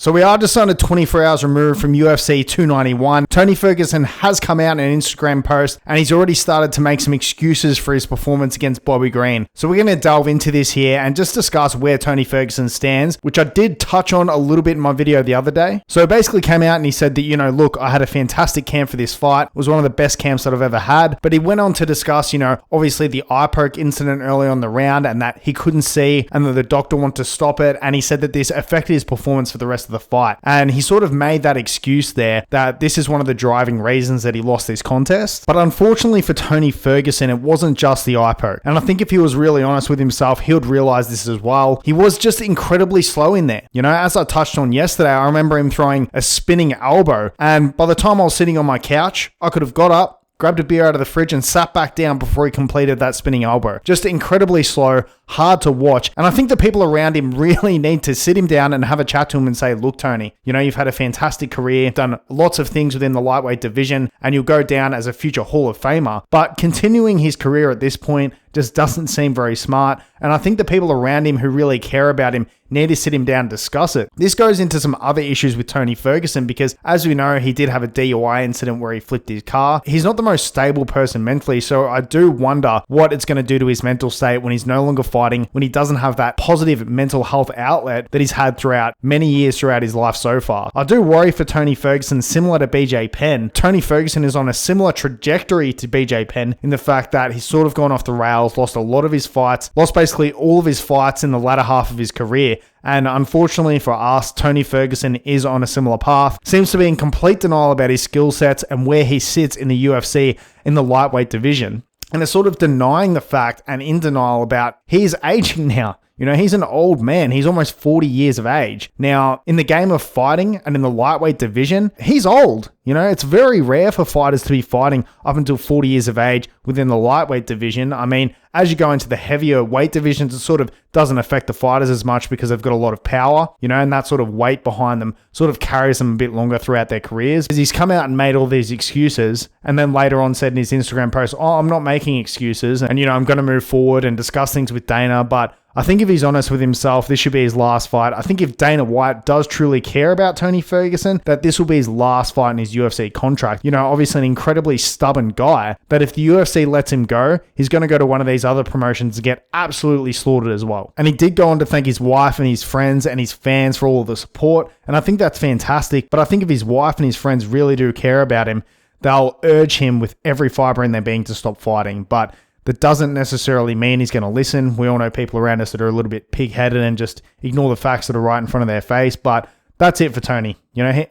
So we are just under 24 hours removed from UFC 291. Tony Ferguson has come out in an Instagram post and he's already started to make some excuses for his performance against Bobby Green. So we're going to delve into this here and just discuss where Tony Ferguson stands, which I did touch on a little bit in my video the other day. So he basically came out and he said that, look, I had a fantastic camp for this fight. It was one of the best camps that I've ever had. But he went on to discuss, obviously the eye poke incident early on the round and that he couldn't see and that the doctor wanted to stop it. And he said that this affected his performance for the rest of the fight. And he sort of made that excuse there that this is one of the driving reasons that he lost this contest. But unfortunately for Tony Ferguson, it wasn't just the eye poke. And I think if he was really honest with himself, he would realize this as well. He was just incredibly slow in there. As I touched on yesterday, I remember him throwing a spinning elbow. And by the time I was sitting on my couch, I could have got up, grabbed a beer out of the fridge and sat back down before he completed that spinning elbow. Just incredibly slow, hard to watch. And I think the people around him really need to sit him down and have a chat to him and say, look, Tony, you've had a fantastic career, done lots of things within the lightweight division, and you'll go down as a future Hall of Famer. But continuing his career at this point just doesn't seem very smart. And I think the people around him who really care about him need to sit him down and discuss it. This goes into some other issues with Tony Ferguson because, as we know, he did have a DUI incident where he flipped his car. He's not the most stable person mentally, so I do wonder what it's going to do to his mental state when he's no longer fighting, when he doesn't have that positive mental health outlet that he's had throughout many years throughout his life so far. I do worry for Tony Ferguson, similar to BJ Penn. Tony Ferguson is on a similar trajectory to BJ Penn in the fact that he's sort of gone off the rails, lost a lot of his fights, lost basically all of his fights in the latter half of his career. And unfortunately for us, Tony Ferguson is on a similar path. Seems to be in complete denial about his skill sets and where he sits in the UFC in the lightweight division. And is sort of denying the fact and in denial about he's aging now. He's an old man. He's almost 40 years of age. Now, in the game of fighting and in the lightweight division, he's old. It's very rare for fighters to be fighting up until 40 years of age within the lightweight division. I mean, as you go into the heavier weight divisions, it sort of doesn't affect the fighters as much because they've got a lot of power, and that sort of weight behind them sort of carries them a bit longer throughout their careers. He's come out and made all these excuses and then later on said in his Instagram post, I'm not making excuses and, I'm going to move forward and discuss things with Dana, but I think if he's honest with himself, this should be his last fight. I think if Dana White does truly care about Tony Ferguson, that this will be his last fight in his UFC contract. Obviously an incredibly stubborn guy, but if the UFC lets him go, he's going to go to one of these other promotions and get absolutely slaughtered as well. And he did go on to thank his wife and his friends and his fans for all of the support, and I think that's fantastic. But I think if his wife and his friends really do care about him, they'll urge him with every fiber in their being to stop fighting. But that doesn't necessarily mean he's going to listen. We all know people around us that are a little bit pig-headed and just ignore the facts that are right in front of their face. But that's it for Tony.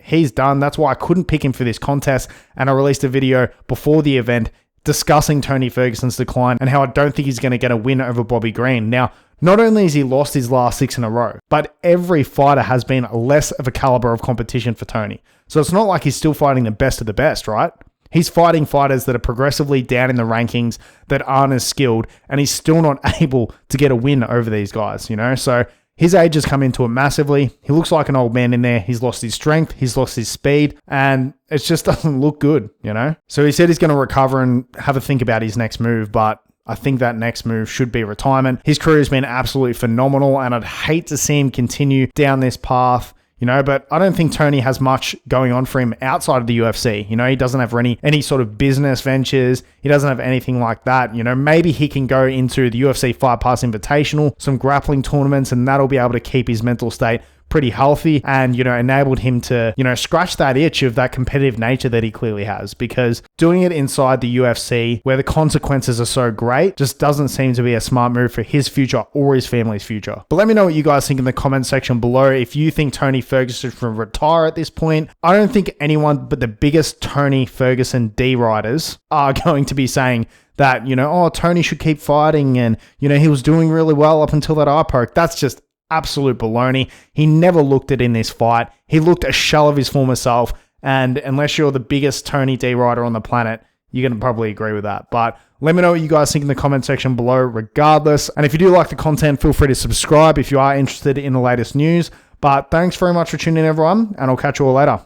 He's done. That's why I couldn't pick him for this contest. And I released a video before the event discussing Tony Ferguson's decline and how I don't think he's going to get a win over Bobby Green. Now, not only has he lost his last 6 in a row, but every fighter has been less of a caliber of competition for Tony. So it's not like he's still fighting the best of the best, right? He's fighting fighters that are progressively down in the rankings that aren't as skilled, and he's still not able to get a win over these guys, So his age has come into it massively. He looks like an old man in there. He's lost his strength. He's lost his speed, and it just doesn't look good, So he said he's going to recover and have a think about his next move, but I think that next move should be retirement. His career has been absolutely phenomenal, and I'd hate to see him continue down this path. But I don't think Tony has much going on for him outside of the UFC. He doesn't have any sort of business ventures. He doesn't have anything like that. Maybe he can go into the UFC Fight Pass Invitational, some grappling tournaments, and that'll be able to keep his mental state pretty healthy and, enabled him to, scratch that itch of that competitive nature that he clearly has, because doing it inside the UFC where the consequences are so great just doesn't seem to be a smart move for his future or his family's future. But let me know what you guys think in the comment section below. If you think Tony Ferguson should retire at this point, I don't think anyone but the biggest Tony Ferguson D-riders are going to be saying that, Tony should keep fighting and, he was doing really well up until that eye poke. That's just absolute baloney. He never looked it in this fight. He looked a shell of his former self, and unless you're the biggest Tony D rider on the planet, you're going to probably agree with that. But let me know what you guys think in the comment section below regardless. And if you do like the content, feel free to subscribe if you are interested in the latest news. But thanks very much for tuning in, everyone, and I'll catch you all later.